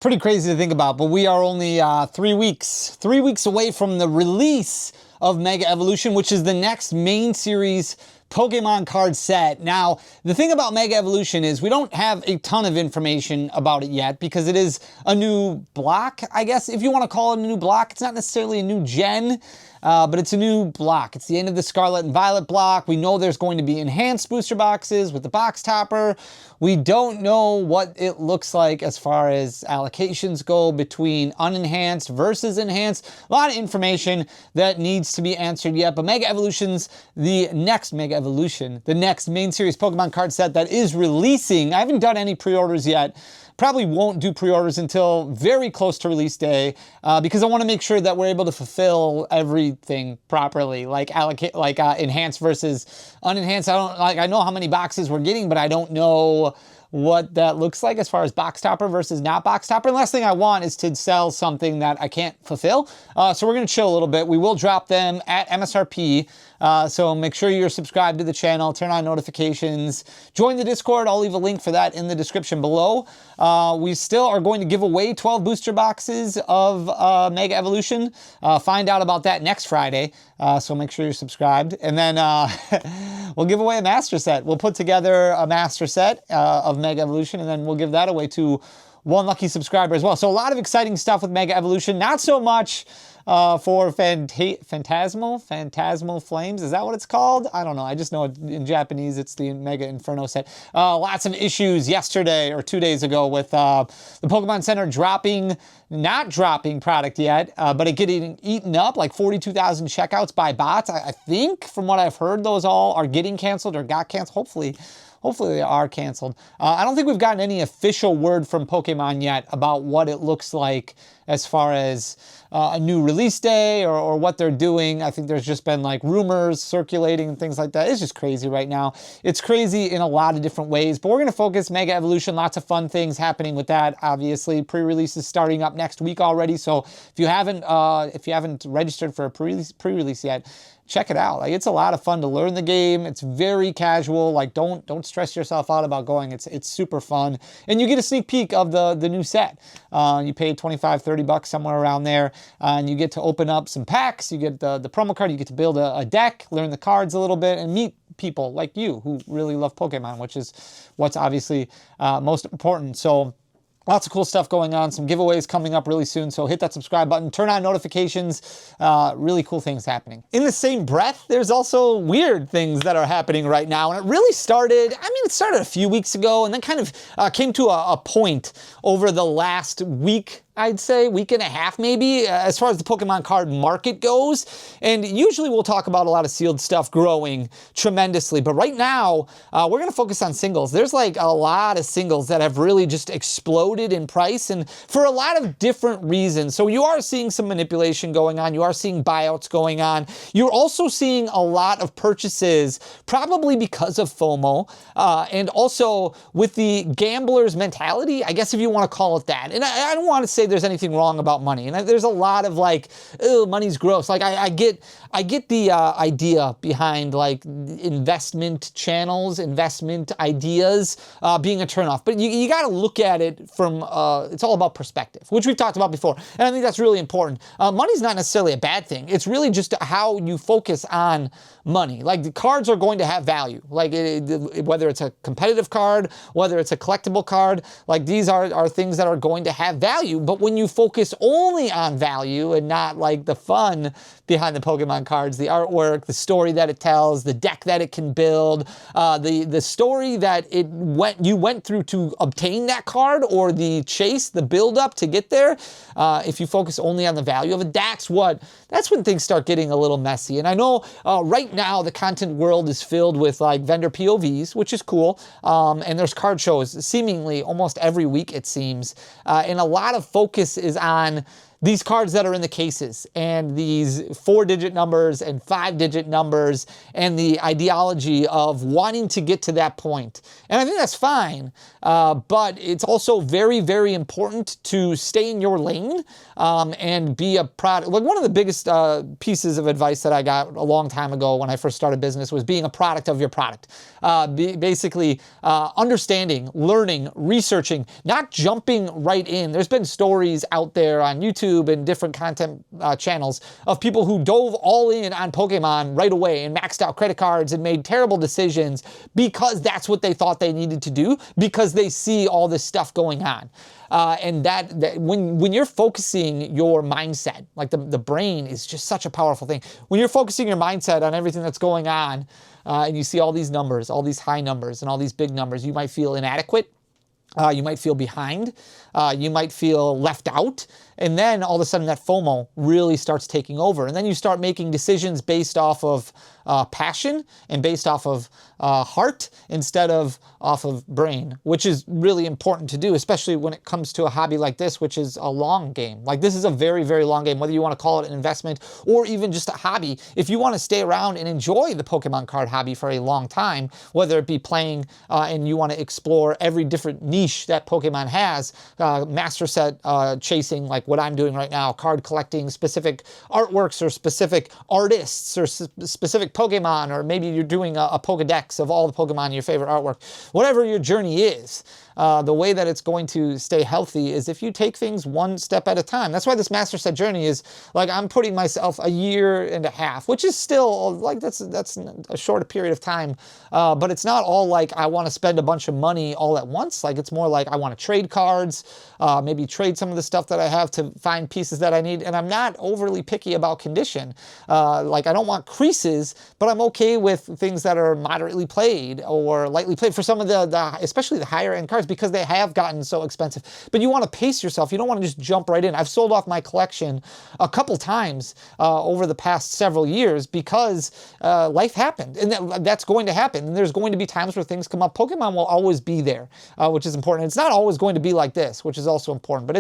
Pretty crazy to think about, but we are only 3 weeks away from the release of Mega Evolution, which is the next main series Pokemon card set. Now, the thing about Mega Evolution is we don't have a ton of information about it yet because it is a new block, I guess, if you want to call it a new block. It's not necessarily a new gen, but it's a new block. It's the end of the Scarlet and Violet block. We know there's going to be enhanced booster boxes with the box topper. We don't know what it looks like as far as allocations go between unenhanced versus enhanced. A lot of information that needs to be answered yet, but Mega Evolution's the next main series Pokemon card set that is releasing. I haven't done any pre-orders yet. Probably won't do pre-orders until very close to release day because I want to make sure that we're able to fulfill everything properly, like enhanced versus unenhanced. I know how many boxes we're getting, but I don't know what that looks like as far as box topper versus not box topper. And the last thing I want is to sell something that I can't fulfill. So we're going to chill a little bit. We will drop them at MSRP. So make sure you're subscribed to the channel, turn on notifications, join the Discord. I'll leave a link for that in the description below. We still are going to give away 12 booster boxes of Mega Evolution. Find out about that next Friday. So make sure you're subscribed. And then we'll give away a master set. We'll put together a master set of Mega Evolution, and then we'll give that away to one lucky subscriber as well. So a lot of exciting stuff with Mega Evolution. Not so much for Phantasmal Flames. Is that what it's called? I don't know. I just know in Japanese it's the Mega Inferno set. Lots of issues yesterday or 2 days ago with the Pokemon Center not dropping product yet, but it getting eaten up, like 42,000 checkouts by bots. I think from what I've heard, those all are getting canceled or got canceled. Hopefully they are canceled. I don't think we've gotten any official word from Pokemon yet about what it looks like as far as a new release day or what they're doing. I think there's just been like rumors circulating and things like that. It's just crazy right now. It's crazy in a lot of different ways, but we're going to focus Mega Evolution. Lots of fun things happening with that. Obviously, pre-release is starting up next week already. So if you haven't registered for a pre-release yet, check it out. Like, it's a lot of fun to learn the game. It's very casual. Like, don't stress yourself out about going. It's super fun. And you get a sneak peek of the new set. You pay 25, 30 bucks, somewhere around there, and you get to open up some packs. You get the promo card. You get to build a deck, learn the cards a little bit, and meet people like you who really love Pokemon, which is what's obviously most important. So lots of cool stuff going on. Some giveaways coming up really soon. So hit that subscribe button, turn on notifications. Really cool things happening. In the same breath, there's also weird things that are happening right now. And it really started, it started a few weeks ago and then kind of came to a point over the last week, I'd say, week and a half maybe, as far as the Pokemon card market goes. And usually we'll talk about a lot of sealed stuff growing tremendously. But right now, we're going to focus on singles. There's like a lot of singles that have really just exploded in price, and for a lot of different reasons. So you are seeing some manipulation going on. You are seeing buyouts going on. You're also seeing a lot of purchases, probably because of FOMO, and also with the gambler's mentality, I guess if you want to call it that. And I don't want to say there's anything wrong about money. And there's a lot of like, oh, money's gross. Like I get the idea behind like investment channels, investment ideas being a turnoff. But you got to look at it from, it's all about perspective, which we've talked about before. And I think that's really important. Money's not necessarily a bad thing. It's really just how you focus on money. Like, the cards are going to have value. Like whether it's a competitive card, whether it's a collectible card, like these are things that are going to have value. But when you focus only on value and not like the fun behind the Pokemon cards, the artwork, the story that it tells, the deck that it can build, the story that you went through to obtain that card, or the chase, the build up to get there, if you focus only on the value of it, that's when things start getting a little messy. And I know right now the content world is filled with like vendor POVs, which is cool, and there's card shows seemingly almost every week, it seems, and a lot of focus is on these cards that are in the cases and these 4-digit numbers and 5-digit numbers and the ideology of wanting to get to that point. And I think that's fine, but it's also very, very important to stay in your lane and be a product. Like one of the biggest pieces of advice that I got a long time ago when I first started business was being a product of your product. Basically understanding, learning, researching, not jumping right in. There's been stories out there on YouTube and different content channels of people who dove all in on Pokemon right away and maxed out credit cards and made terrible decisions because that's what they thought they needed to do because they see all this stuff going on. And that when you're focusing your mindset, like the brain is just such a powerful thing. When you're focusing your mindset on everything that's going on and you see all these numbers, all these high numbers and all these big numbers, you might feel inadequate. You might feel behind. You might feel left out. And then all of a sudden that FOMO really starts taking over. And then you start making decisions based off of passion and based off of heart instead of off of brain, which is really important to do, especially when it comes to a hobby like this, which is a long game. Like this is a very, very long game, whether you want to call it an investment or even just a hobby. If you want to stay around and enjoy the Pokemon card hobby for a long time, whether it be playing and you want to explore every different niche that Pokemon has, master set chasing like what I'm doing right now, card collecting, specific artworks or specific artists or specific Pokemon, or maybe you're doing a Pokedex of all the Pokemon in your favorite artwork. Whatever your journey is, the way that it's going to stay healthy is if you take things one step at a time. That's why this master set journey is like I'm putting myself a year and a half, which is still like that's a short period of time, but it's not all like I want to spend a bunch of money all at once. Like it's more like I want to trade cards, maybe trade some of the stuff that I have to find pieces that I need, and I'm not overly picky about condition. Like I don't want creases, but I'm okay with things that are moderately played or lightly played for some of the especially the higher end cards, because they have gotten so expensive. But you want to pace yourself. You don't want to just jump right in. I've sold off my collection a couple times over the past several years because life happened, and that's going to happen. And there's going to be times where things come up. Pokemon will always be there, which is important. It's not always going to be like this, which is also important. But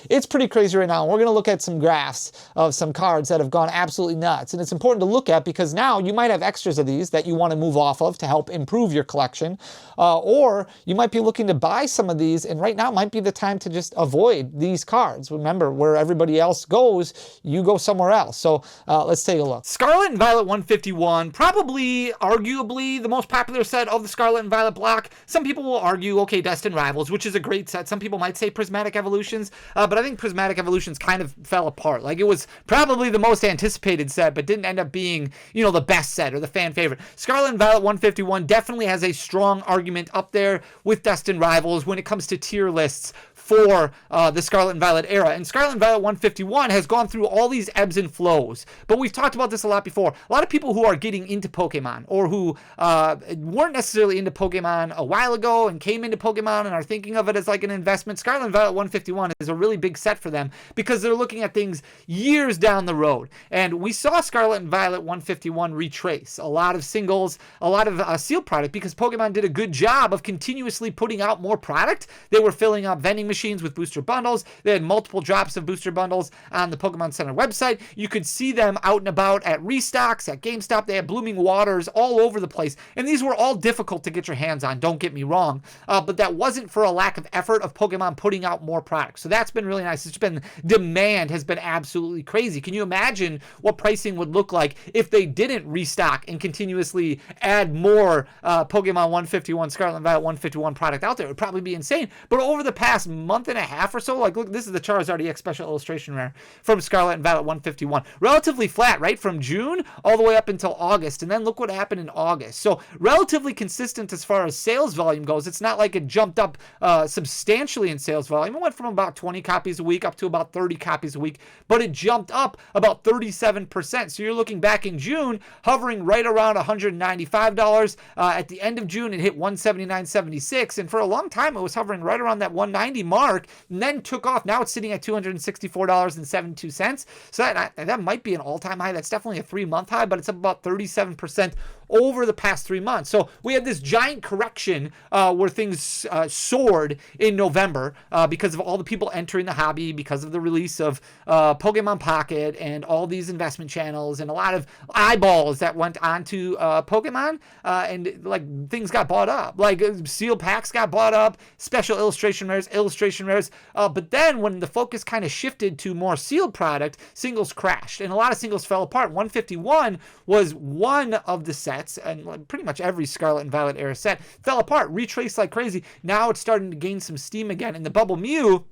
it's pretty crazy right now. And we're going to look at some graphs of some cards that have gone absolutely nuts. And it's important to look at because now you might have extras of these that you want to move off of to help improve your collection, or you might be looking to buy some of these, and right now might be the time to just avoid these cards. Remember, where everybody else goes, you go somewhere else. So let's take a look. Scarlet and Violet 151, probably arguably the most popular set of the Scarlet and Violet block. Some people will argue, okay, Destined Rivals, which is a great set. Some people might say Prismatic Evolutions, but I think Prismatic Evolutions kind of fell apart. Like it was probably the most anticipated set, but didn't end up being, you know, the best set or the fan favorite. Scarlet and Violet 151 definitely has a strong argument up there with Destined Rivals when it comes to tier lists for the Scarlet and Violet era. And Scarlet and Violet 151 has gone through all these ebbs and flows. But we've talked about this a lot before. A lot of people who are getting into Pokemon or who weren't necessarily into Pokemon a while ago and came into Pokemon and are thinking of it as like an investment, Scarlet and Violet 151 is a really big set for them because they're looking at things years down the road. And we saw Scarlet and Violet 151 retrace a lot of singles, a lot of sealed product because Pokemon did a good job of continuously putting out more product. They were filling up vending machines with booster bundles. They had multiple drops of booster bundles on the Pokemon Center website. You could see them out and about at restocks, at GameStop. They had Blooming Waters all over the place. And these were all difficult to get your hands on, don't get me wrong. But that wasn't for a lack of effort of Pokemon putting out more products. So that's been really nice. It's been, demand has been absolutely crazy. Can you imagine what pricing would look like if they didn't restock and continuously add more Pokemon 151, Scarlet and Violet 151 product out there? It would probably be insane. But over the past month and a half or so, like look, this is the Charizard EX Special Illustration Rare from Scarlet and Violet 151. Relatively flat, right? From June all the way up until August. And then look what happened in August. So relatively consistent as far as sales volume goes. It's not like it jumped up substantially in sales volume. It went from about 20 copies a week up to about 30 copies a week, but it jumped up about 37%. So you're looking back in June, hovering right around $195. At the end of June, it hit $179.76. And for a long time, it was hovering right around that $190 mark and then took off. Now it's sitting at $264.72. So that might be an all-time high. That's definitely a 3-month high, but it's up about 37% over the past 3 months. So we had this giant correction where things soared in November because of all the people entering the hobby, because of the release of Pokemon Pocket and all these investment channels and a lot of eyeballs that went onto Pokemon, and like things got bought up. Like sealed packs got bought up, special illustration rares, but then when the focus kind of shifted to more sealed product, singles crashed and a lot of singles fell apart. 151 was one of the sets, and pretty much every Scarlet and Violet era set fell apart, retraced like crazy. Now it's starting to gain some steam again, and the Bubble Mew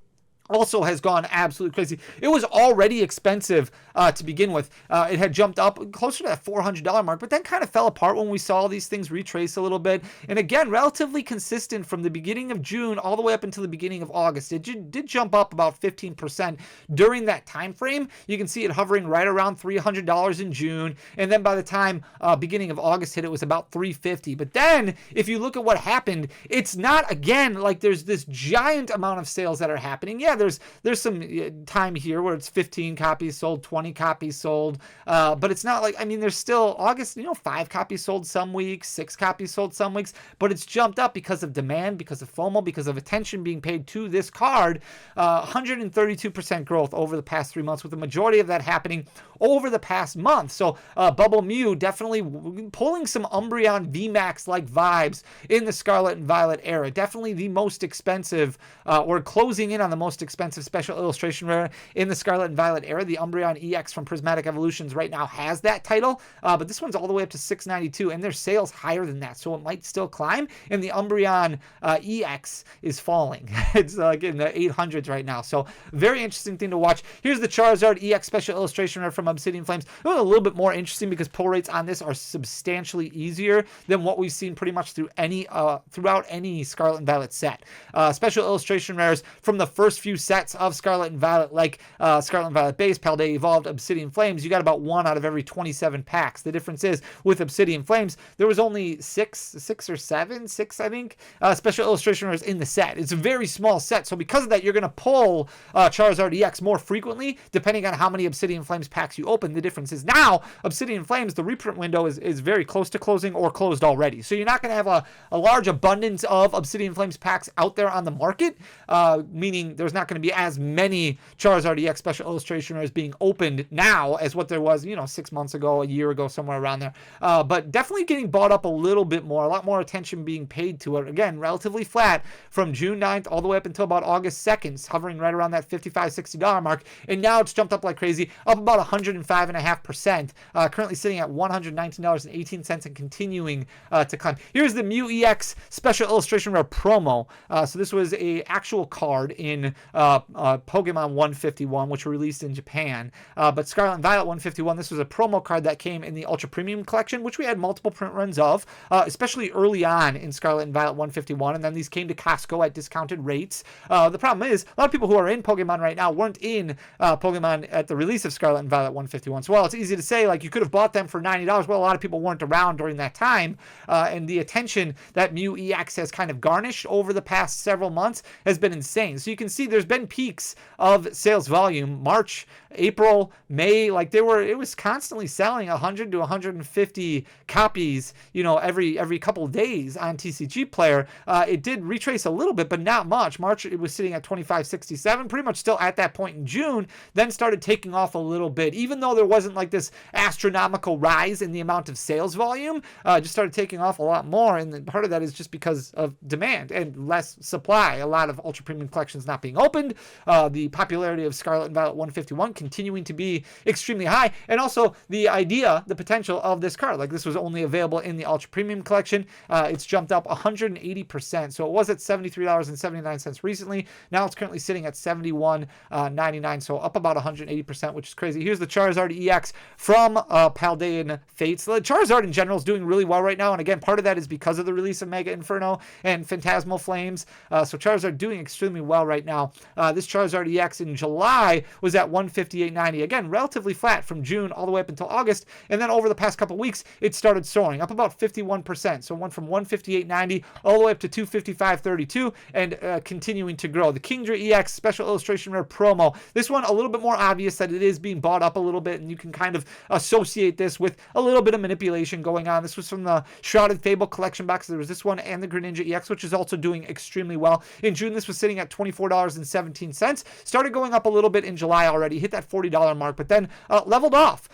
also has gone absolutely crazy. It was already expensive to begin with. It had jumped up closer to that $400 mark, but then kind of fell apart when we saw these things retrace a little bit. And again, relatively consistent from the beginning of June all the way up until the beginning of August. It did jump up about 15% during that time frame. You can see it hovering right around $300 in June, and then by the time beginning of August hit, it was about $350. But then, if you look at what happened, it's not, again, like there's this giant amount of sales that are happening. Yeah, there's some time here where it's 15 copies sold, 20 copies sold, but it's not like, I mean, there's still August, 5 copies sold some weeks, 6 copies sold some weeks, but it's jumped up because of demand, because of FOMO, because of attention being paid to this card. 132% growth over the past 3 months, with the majority of that happening over the past month. So Bubble Mew definitely pulling some Umbreon VMAX-like vibes in the Scarlet and Violet era. Definitely the most expensive, or closing in on the most expensive special illustration rare in the Scarlet and Violet era. The Umbreon EX from Prismatic Evolutions right now has that title, but this one's all the way up to $692, and their sales higher than that, so it might still climb. And the Umbreon EX is falling. It's like in the 800s right now, so very interesting thing to watch. Here's the Charizard EX special illustration rare from Obsidian Flames. It was a little bit more interesting because pull rates on this are substantially easier than what we've seen pretty much throughout any Scarlet and Violet set. Special illustration rares from the first few sets of Scarlet and Violet, like Scarlet and Violet Base, Paldea Evolved, Obsidian Flames, you got about 1 out of every 27 packs. The difference is with Obsidian Flames, there was only 6 or 7, I think, special illustration rares in the set. It's a very small set, so because of that, you're going to pull Charizard EX more frequently, depending on how many Obsidian Flames packs you open. The difference is now, Obsidian Flames, the reprint window is very close to closing or closed already. So you're not going to have a large abundance of Obsidian Flames packs out there on the market, meaning there's not going to be as many Charizard EX special illustration rares being opened now as what there was, 6 months ago, a year ago, somewhere around there. But definitely getting bought up a little bit more, a lot more attention being paid to it. Again, relatively flat from June 9th all the way up until about August 2nd, hovering right around that $55, $60 mark. And now it's jumped up like crazy, up about 105.5%, currently sitting at $119.18 and continuing to climb. Here's the Mew EX special illustration rare promo. So this was a actual card in Pokemon 151, which were released in Japan. But Scarlet and Violet 151, this was a promo card that came in the Ultra Premium collection, which we had multiple print runs of, especially early on in Scarlet and Violet 151, and then these came to Costco at discounted rates. The problem is, a lot of people who are in Pokemon right now weren't in Pokemon at the release of Scarlet and Violet 151. So while it's easy to say, like, you could have bought them for $90, well, a lot of people weren't around during that time, and the attention that Mew EX has kind of garnished over the past several months has been insane. So you can see there's been peaks of sales volume, March, April, May, like it was constantly selling 100 to 150 copies, every couple of days on TCG Player. It did retrace a little bit, but not much. March, it was sitting at 25.67, pretty much still at that point in June, then started taking off a little bit, even though there wasn't like this astronomical rise in the amount of sales volume, just started taking off a lot more, and part of that is just because of demand and less supply. A lot of ultra premium collections not being opened, the popularity of Scarlet and Violet 151 continuing to be extremely high, and also the potential of this card. Like, this was only available in the ultra premium collection. It's jumped up 180%. So it was at $73.79 recently. Now it's currently sitting at $71.99. So up about 180%, which is crazy. Here's the Charizard EX from Paldean Fates. The Charizard in general is doing really well right now. And again, part of that is because of the release of Mega Inferno and Phantasmal Flames. So Charizard doing extremely well right now. This Charizard EX in July was at 158.90. Again, relatively flat from June all the way up until August. And then over the past couple weeks, it started soaring up about 51%. So it went from 158.90 all the way up to 255.32 and continuing to grow. The Kingdra EX Special Illustration Rare Promo. This one a little bit more obvious that it is being bought up a little bit, and you can kind of associate this with a little bit of manipulation going on. This was from the Shrouded Fable collection box. There was this one and the Greninja EX, which is also doing extremely well. In June, this was sitting at $24.17. Started going up a little bit in July already, hit that $40 mark, but then leveled off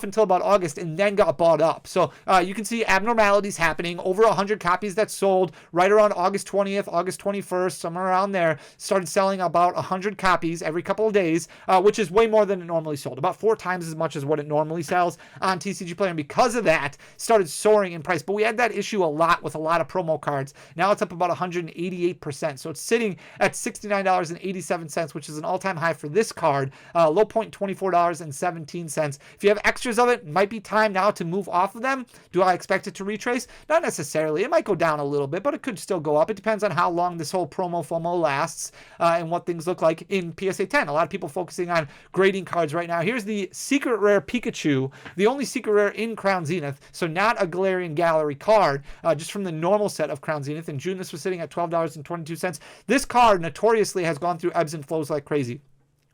until about August and then got bought up. So you can see abnormalities happening. Over 100 copies that sold right around August 20th, August 21st, somewhere around there. Started selling about 100 copies every couple of days, which is way more than it normally sold. About 4 times as much as what it normally sells on TCG Player. And because of that, started soaring in price. But we had that issue a lot with a lot of promo cards. Now it's up about 188%. So it's sitting at $69.87, which is an all-time high for this card. Low point $24.17. If you have extras of it, might be time now to move off of them. Do I expect it to retrace? Not necessarily. It might go down a little bit, but it could still go up. It depends on how long this whole promo FOMO lasts and what things look like in PSA 10. A lot of people focusing on grading cards right now. Here's the Secret Rare Pikachu, the only Secret Rare in Crown Zenith, so not a Galarian Gallery card, just from the normal set of Crown Zenith. In June, this was sitting at $12.22. This card notoriously has gone through ebbs and flows like crazy.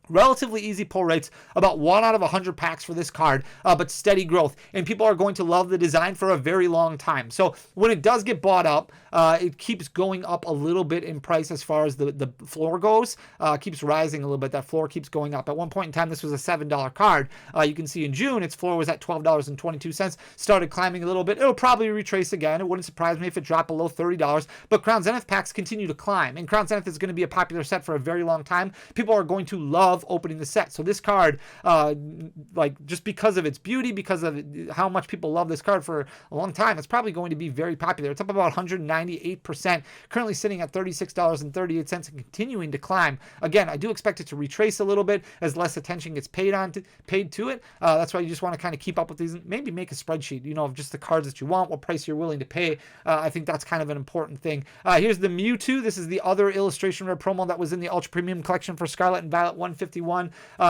Relatively easy pull rates, about 1 out of 100 packs for this card, but steady growth. And people are going to love the design for a very long time. So when it does get bought up, it keeps going up a little bit in price as far as the floor goes. Keeps rising a little bit. That floor keeps going up. At one point in time, this was a $7 card. You can see in June, its floor was at $12.22. Started climbing a little bit. It'll probably retrace again. It wouldn't surprise me if it dropped below $30. But Crown Zenith packs continue to climb. And Crown Zenith is going to be a popular set for a very long time. People are going to love opening the set. So this card, like just because of its beauty, because of how much people love this card for a long time, it's probably going to be very popular. It's up about 198%, currently sitting at $36.38 and continuing to climb. Again, I do expect it to retrace a little bit as less attention gets paid to it. That's why you just want to kind of keep up with these and maybe make a spreadsheet, of just the cards that you want, what price you're willing to pay. I think that's kind of an important thing. Here's the Mewtwo. This is the other illustration rare promo that was in the Ultra Premium collection for Scarlet and Violet 151.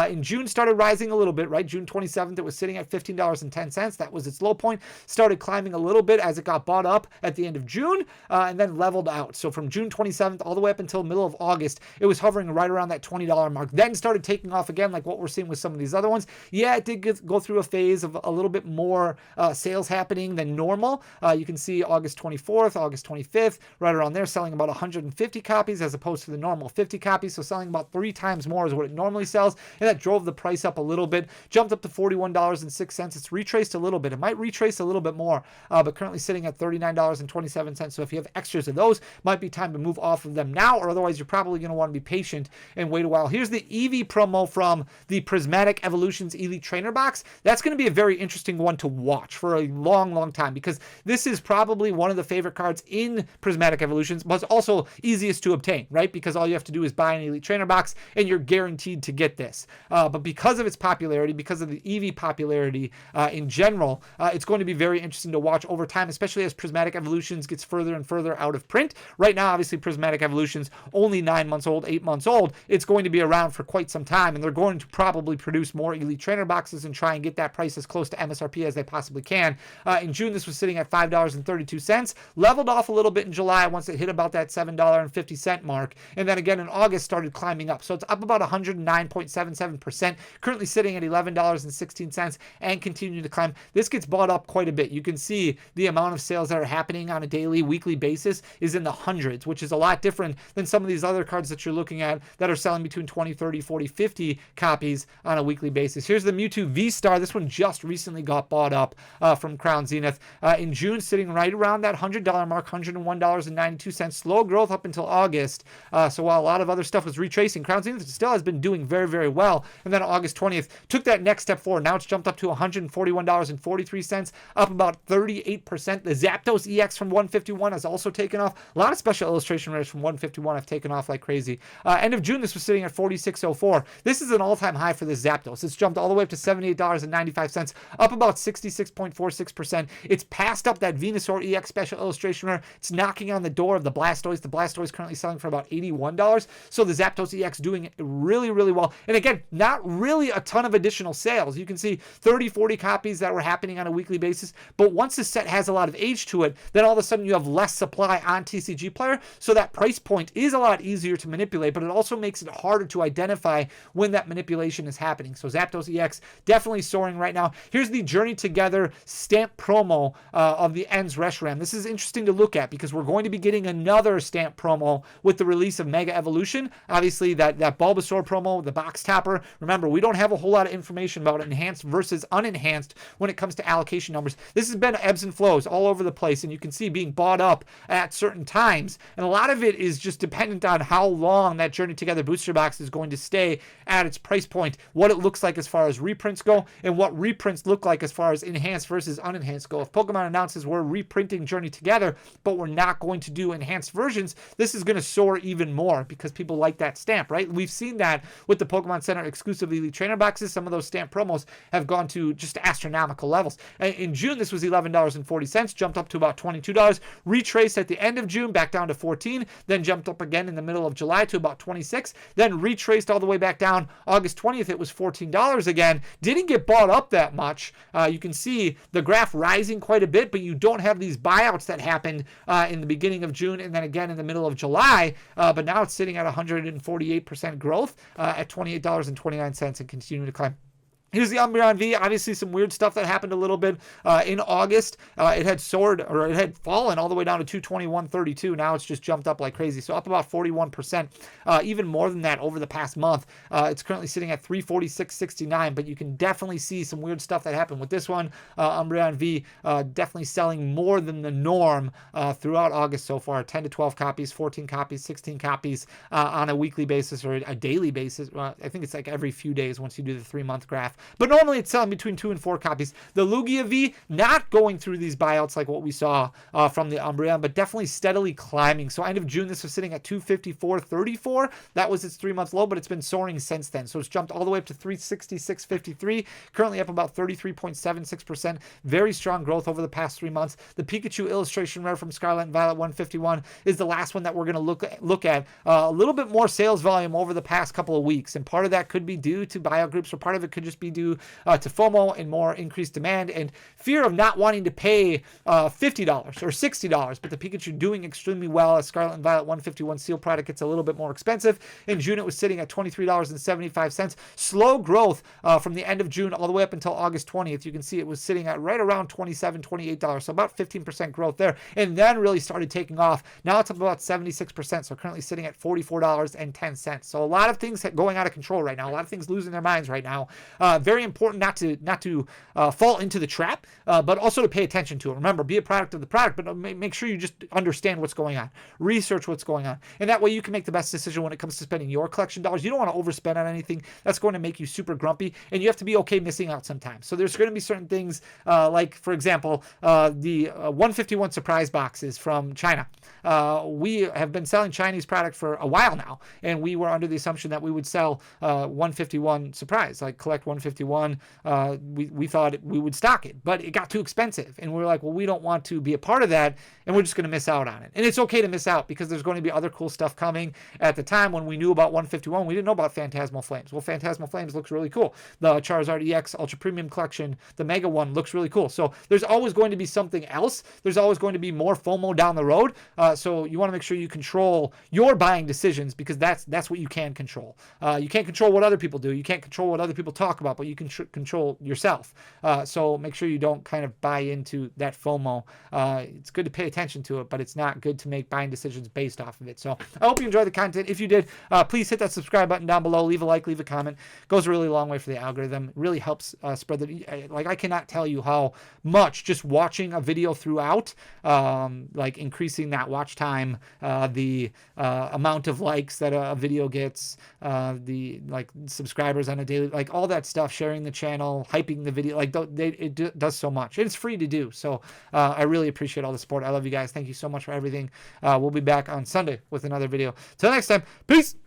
In June, started rising a little bit, right? June 27th, it was sitting at $15.10. That was its low point. Started climbing a little bit as it got bought up at the end of June, and then leveled out. So from June 27th all the way up until middle of August, it was hovering right around that $20 mark. Then started taking off again, like what we're seeing with some of these other ones. Yeah, it did go through a phase of a little bit more sales happening than normal. You can see August 24th, August 25th, right around there, selling about 150 copies as opposed to the normal 50 copies. So selling about 3 times more is what it normally sells. And that drove the price up a little bit, jumped up to $41.06. It's retraced a little bit. It might retrace a little bit more, but currently sitting at $39.27. So if you have extras of those, might be time to move off of them now, or otherwise you're probably going to want to be patient and wait a while. Here's the Eevee promo from the Prismatic Evolutions Elite Trainer box. That's going to be a very interesting one to watch for a long, long time, because this is probably one of the favorite cards in Prismatic Evolutions, but it's also easiest to obtain, right? Because all you have to do is buy an Elite Trainer box and you're guaranteed to get this. But because of its popularity, because of the Eevee popularity in general, it's going to be very interesting to watch over time, especially as Prismatic Evolutions gets further and further out of print. Right now, obviously, Prismatic Evolutions only 9 months old, 8 months old. It's going to be around for quite some time, and they're going to probably produce more Elite Trainer boxes and try and get that price as close to MSRP as they possibly can. In June, this was sitting at $5.32. Leveled off a little bit in July once it hit about that $7.50 mark, and then again in August started climbing up. So it's up about 109.77%, currently sitting at $11.16 and continuing to climb. This gets bought up quite a bit. You can see the amount of sales that are happening on a daily, weekly basis is in the hundreds, which is a lot different than some of these other cards that you're looking at that are selling between 20, 30, 40, 50 copies on a weekly basis. Here's the Mewtwo V-Star. This one just recently got bought up from Crown Zenith. In June, sitting right around that $100 mark, $101.92. Slow growth up until August. So while a lot of other stuff was retracing, Crown Zenith still has been doing doing very, very well. And then August 20th took that next step forward. Now it's jumped up to $141.43, up about 38%. The Zapdos EX from 151 has also taken off. A lot of special illustration rares from 151 have taken off like crazy. End of June, this was sitting at 46.04. This is an all-time high for this Zapdos. It's jumped all the way up to $78.95, up about 66.46%. It's passed up that Venusaur EX special illustration rare. It's knocking on the door of the Blastoise. The Blastoise currently selling for about $81. So the Zapdos EX doing really, really well. And again, not really a ton of additional sales. You can see 30, 40 copies that were happening on a weekly basis. But once the set has a lot of age to it, then all of a sudden you have less supply on TCG Player. So that price point is a lot easier to manipulate, but it also makes it harder to identify when that manipulation is happening. So Zapdos EX definitely soaring right now. Here's the Journey Together stamp promo of the Ends Reshiram. This is interesting to look at because we're going to be getting another stamp promo with the release of Mega Evolution. Obviously, that Bulbasaur promo, the box topper. Remember, we don't have a whole lot of information about enhanced versus unenhanced when it comes to allocation numbers. This has been ebbs and flows all over the place, and you can see being bought up at certain times. And a lot of it is just dependent on how long that Journey Together booster box is going to stay at its price point, what it looks like as far as reprints go, and what reprints look like as far as enhanced versus unenhanced go. If Pokemon announces we're reprinting Journey Together, but we're not going to do enhanced versions, this is going to soar even more because people like that stamp, right? We've seen that with the Pokemon Center exclusive Elite Trainer boxes. Some of those stamp promos have gone to just astronomical levels. In June, this was $11.40, jumped up to about $22, retraced at the end of June back down to $14, then jumped up again in the middle of July to about $26, then retraced all the way back down. August 20th, it was $14 again. Didn't get bought up that much. You can see the graph rising quite a bit, but you don't have these buyouts that happened in the beginning of June and then again in the middle of July. But now it's sitting at 148% growth at $28.29 and continuing to climb. Here's the Umbreon V. Obviously, some weird stuff that happened a little bit in August. It had soared, or it had fallen all the way down to 221.32. Now it's just jumped up like crazy. So up about 41%, even more than that over the past month. It's currently sitting at 346.69, but you can definitely see some weird stuff that happened with this one. Umbreon V definitely selling more than the norm throughout August so far. 10 to 12 copies, 14 copies, 16 copies on a weekly basis or a daily basis. I think it's like every few days once you do the 3-month graph. But normally it's selling between 2 and 4 copies. The Lugia V not going through these buyouts like what we saw from the Umbreon, but definitely steadily climbing. So end of June, this was sitting at 254.34. That was its 3-month low, but it's been soaring since then. So it's jumped all the way up to 366.53. Currently up about 33.76%. Very strong growth over the past 3 months. The Pikachu illustration rare from Scarlet and Violet 151 is the last one that we're going to look at. A little bit more sales volume over the past couple of weeks, and part of that could be due to buyout groups, or part of it could just be due to FOMO and more increased demand and fear of not wanting to pay $50 or $60. But the Pikachu doing extremely well. As Scarlet and Violet 151 seal product gets a little bit more expensive. In June, it was sitting at $23.75. Slow growth from the end of June all the way up until August 20th. You can see it was sitting at right around $27, $28. So about 15% growth there. And then really started taking off. Now it's up about 76%. So currently sitting at $44.10. So a lot of things going out of control right now. A lot of things losing their minds right now. Very important not to fall into the trap, but also to pay attention to it. Remember, be a product of the product, but make sure you just understand what's going on. Research what's going on. And that way you can make the best decision when it comes to spending your collection dollars. You don't want to overspend on anything. That's going to make you super grumpy, and you have to be okay missing out sometimes. So there's going to be certain things like, for example, the 151 surprise boxes from China. We have been selling Chinese product for a while now, and we were under the assumption that we would sell 151 surprise, like collect 151. We thought we would stock it, but it got too expensive, and we were like, well, we don't want to be a part of that, and we're just going to miss out on it. And it's okay to miss out because there's going to be other cool stuff coming. At the time when we knew about 151, we didn't know about Phantasmal Flames. Well, Phantasmal Flames looks really cool. The Charizard EX Ultra Premium Collection, the Mega one, looks really cool. So there's always going to be something else. There's always going to be more FOMO down the road. So you want to make sure you control your buying decisions, because that's what you can control. You can't control what other people do. You can't control what other people talk about, but example, you can control yourself. So make sure you don't kind of buy into that FOMO. It's good to pay attention to it, but it's not good to make buying decisions based off of it. So I hope you enjoyed the content. If you did, please hit that subscribe button down below. Leave a like, leave a comment. It goes a really long way for the algorithm. It really helps spread the, like, I cannot tell you how much just watching a video throughout, like increasing that watch time, the amount of likes that a video gets, the like subscribers on a daily, like all that stuff, sharing the channel, hyping the video, like it does so much. It's free to do. So I really appreciate all the support. I love you guys. Thank you so much for everything. We'll be back on Sunday with another video. Till next time, peace.